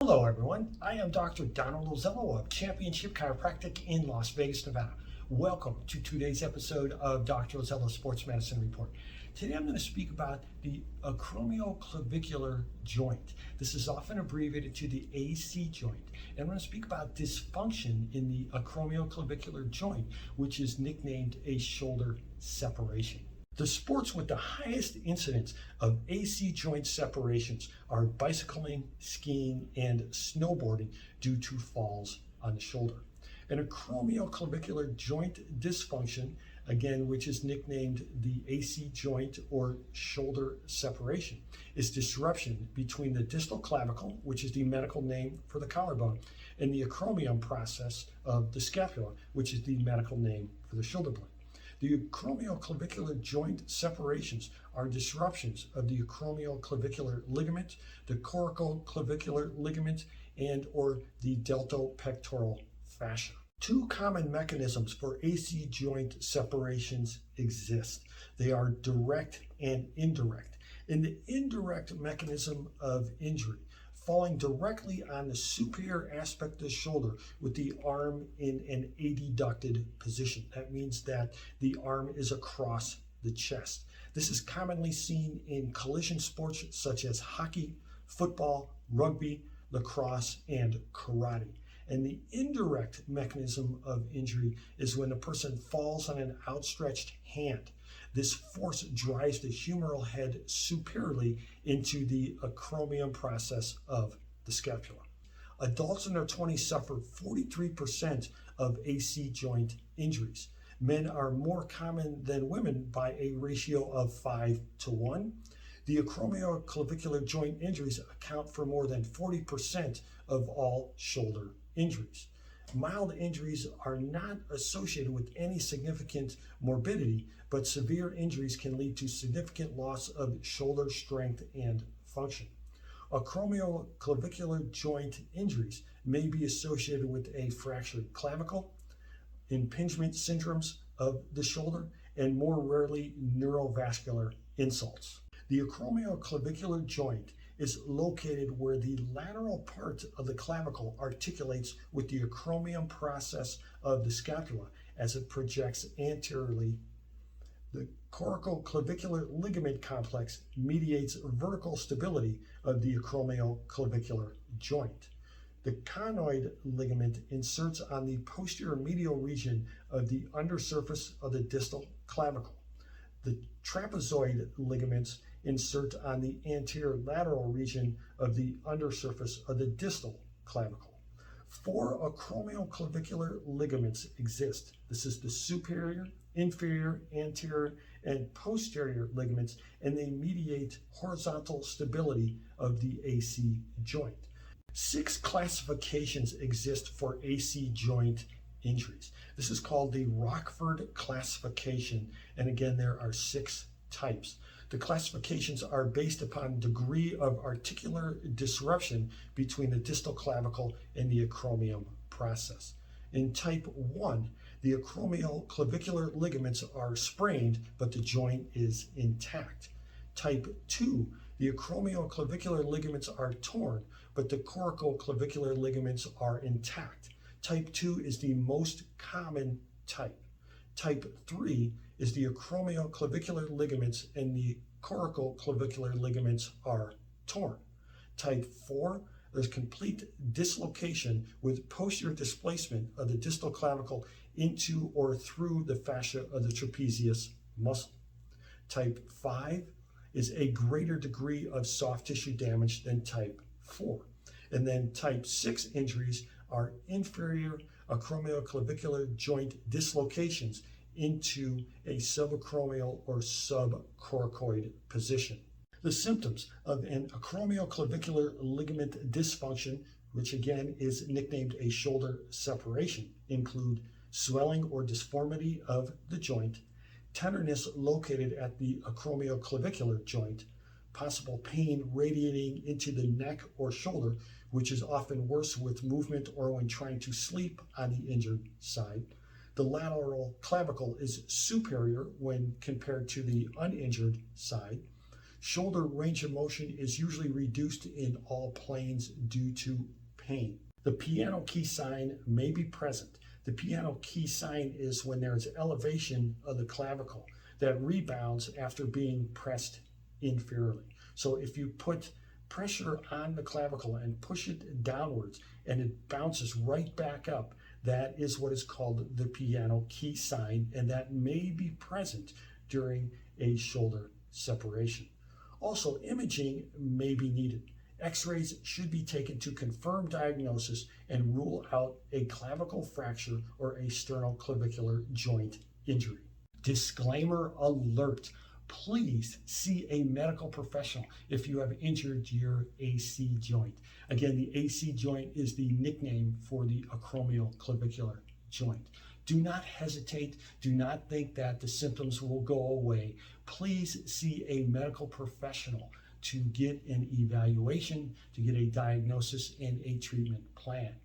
Hello everyone, I am Dr. Donald Ozello of Championship Chiropractic in Las Vegas, Nevada. Welcome to today's episode of Dr. Ozello Sports Medicine Report. Today I'm going to speak about the acromioclavicular joint. This is often abbreviated to the AC joint. And I'm going to speak about dysfunction in the acromioclavicular joint, which is nicknamed a shoulder separation. The sports with the highest incidence of AC joint separations are bicycling, skiing, and snowboarding due to falls on the shoulder. An acromioclavicular joint dysfunction, again, which is nicknamed the AC joint or shoulder separation, is disruption between the distal clavicle, which is the medical name for the collarbone, and the acromion process of the scapula, which is the medical name for the shoulder blade. The acromioclavicular joint separations are disruptions of the acromioclavicular ligament, the coracoclavicular ligament, and or the deltopectoral fascia. Two common mechanisms for AC joint separations exist. They are direct and indirect. In the indirect mechanism of injury, falling directly on the superior aspect of the shoulder with the arm in an adducted position. That means that the arm is across the chest. This is commonly seen in collision sports such as hockey, football, rugby, lacrosse, and karate. And the indirect mechanism of injury is when a person falls on an outstretched hand. This force drives the humeral head superiorly into the acromion process of the scapula. Adults in their 20s suffer 43% of AC joint injuries. Men are more common than women by a ratio of 5-to-1. The acromioclavicular joint injuries account for more than 40% of all shoulder injuries. Mild injuries are not associated with any significant morbidity, but severe injuries can lead to significant loss of shoulder strength and function. Acromioclavicular joint injuries may be associated with a fractured clavicle, impingement syndromes of the shoulder, and more rarely neurovascular insults. The acromioclavicular joint is located where the lateral part of the clavicle articulates with the acromion process of the scapula as it projects anteriorly. The coracoclavicular ligament complex mediates vertical stability of the acromioclavicular joint. The conoid ligament inserts on the posterior medial region of the undersurface of the distal clavicle. The trapezoid ligaments insert on the anterior lateral region of the undersurface of the distal clavicle. 4 acromioclavicular ligaments exist. This is the superior, inferior, anterior, and posterior ligaments, and they mediate horizontal stability of the AC joint. 6 classifications exist for AC joint injuries. This is called the Rockford Classification, and again, there are 6 types. The classifications are based upon degree of articular disruption between the distal clavicle and the acromion process. In type 1, the acromioclavicular ligaments are sprained, but the joint is intact. Type 2, the acromioclavicular ligaments are torn, but the coracoclavicular ligaments are intact. Type 2 is the most common type. Type 3 is the acromioclavicular ligaments and the coracoclavicular ligaments are torn. Type 4, there's complete dislocation with posterior displacement of the distal clavicle into or through the fascia of the trapezius muscle. Type 5 is a greater degree of soft tissue damage than type 4. And then type 6 injuries are inferior acromioclavicular joint dislocations into a subacromial or subcoracoid position. The symptoms of an acromioclavicular ligament dysfunction, which again is nicknamed a shoulder separation, include swelling or disformity of the joint, tenderness located at the acromioclavicular joint, possible pain radiating into the neck or shoulder, which is often worse with movement or when trying to sleep on the injured side. The lateral clavicle is superior when compared to the uninjured side. Shoulder range of motion is usually reduced in all planes due to pain. The piano key sign may be present. The piano key sign is when there's elevation of the clavicle that rebounds after being pressed inferiorly. So if you put pressure on the clavicle and push it downwards and it bounces right back up, that is what is called the piano key sign, and that may be present during a shoulder separation. Also, imaging may be needed. X-rays should be taken to confirm diagnosis and rule out a clavicle fracture or a sternoclavicular joint injury. Disclaimer alert. Please see a medical professional if you have injured your AC joint. Again, the AC joint is the nickname for the acromioclavicular joint. Do not hesitate. Do not think that the symptoms will go away. Please see a medical professional to get an evaluation, to get a diagnosis and a treatment plan.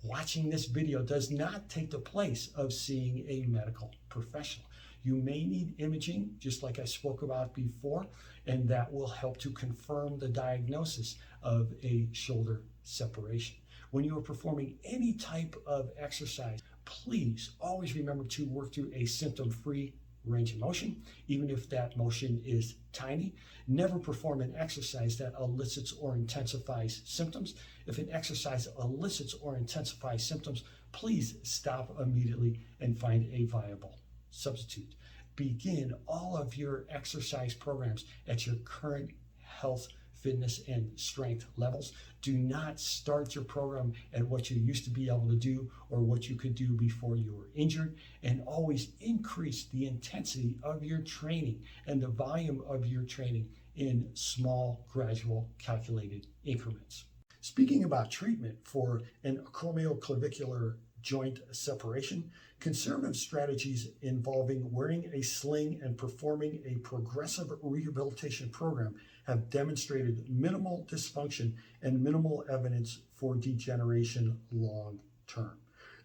Watching this video does not take the place of seeing a medical professional. You may need imaging, just like I spoke about before, and that will help to confirm the diagnosis of a shoulder separation. When you are performing any type of exercise, please always remember to work through a symptom-free range of motion, even if that motion is tiny. Never perform an exercise that elicits or intensifies symptoms. If an exercise elicits or intensifies symptoms, please stop immediately and find a viable substitute. Begin all of your exercise programs at your current health, fitness, and strength levels. Do not start your program at what you used to be able to do or what you could do before you were injured, and always increase the intensity of your training and the volume of your training in small, gradual, calculated increments. Speaking about treatment for an acromioclavicular joint separation, conservative strategies involving wearing a sling and performing a progressive rehabilitation program have demonstrated minimal dysfunction and minimal evidence for degeneration long term.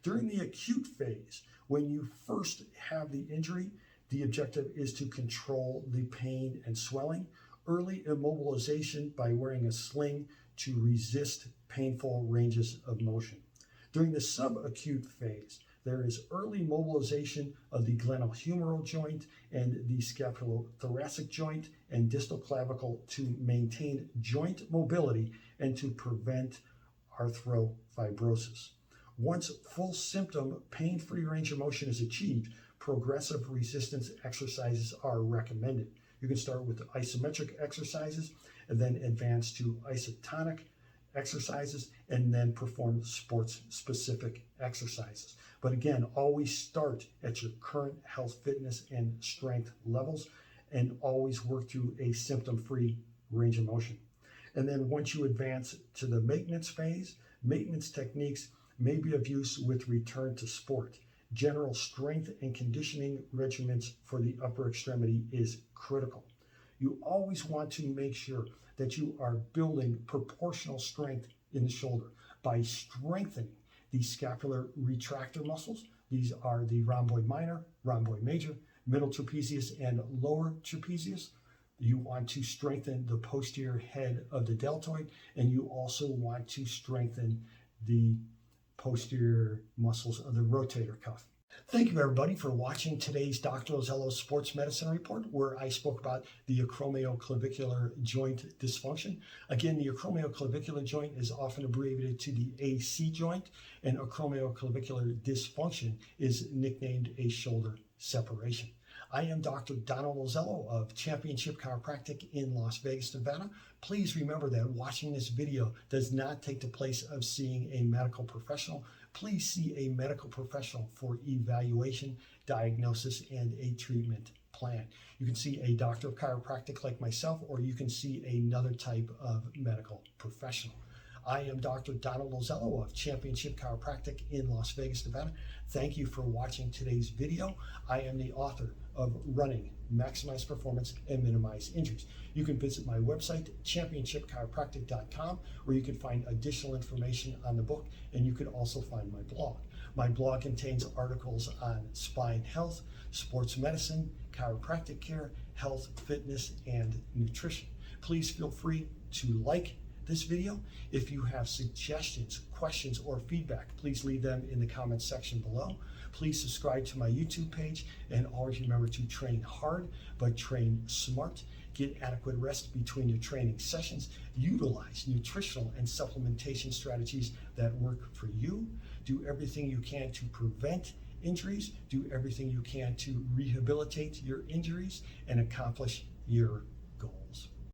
During the acute phase, when you first have the injury, the objective is to control the pain and swelling. Early immobilization by wearing a sling to resist painful ranges of motion. During the subacute phase, there is early mobilization of the glenohumeral joint and the scapulothoracic joint and distal clavicle to maintain joint mobility and to prevent arthroplasty. Once full symptom pain-free range of motion is achieved, progressive resistance exercises are recommended. You can start with isometric exercises and then advance to isotonic exercises and then perform sports-specific exercises. But again, always start at your current health, fitness, and strength levels, and always work through a symptom-free range of motion. And then once you advance to the maintenance phase, maintenance techniques may be of use with return to sport. General strength and conditioning regimens for the upper extremity is critical. You always want to make sure that you are building proportional strength in the shoulder by strengthening the scapular retractor muscles. These are the rhomboid minor, rhomboid major, middle trapezius, and lower trapezius. You want to strengthen the posterior head of the deltoid, and you also want to strengthen the posterior muscles of the rotator cuff. Thank you, everybody, for watching today's Dr. Ozello Sports Medicine Report, where I spoke about the acromioclavicular joint dysfunction. Again, the acromioclavicular joint is often abbreviated to the AC joint, and acromioclavicular dysfunction is nicknamed a shoulder separation. I am Dr. Donald Ozello of Championship Chiropractic in Las Vegas, Nevada. Please remember that watching this video does not take the place of seeing a medical professional. Please see a medical professional for evaluation, diagnosis, and a treatment plan. You can see a doctor of chiropractic like myself, or you can see another type of medical professional. I am Dr. Donald Ozello of Championship Chiropractic in Las Vegas, Nevada. Thank you for watching today's video. I am the author of Running, Maximize Performance, and Minimize Injuries. You can visit my website, championshipchiropractic.com, where you can find additional information on the book, and you can also find my blog. My blog contains articles on spine health, sports medicine, chiropractic care, health, fitness, and nutrition. Please feel free to like this video. If you have suggestions, questions, or feedback, please leave them in the comments section below. Please subscribe to my YouTube page, and always remember to train hard, but train smart. Get adequate rest between your training sessions. Utilize nutritional and supplementation strategies that work for you. Do everything you can to prevent injuries. Do everything you can to rehabilitate your injuries and accomplish your goals.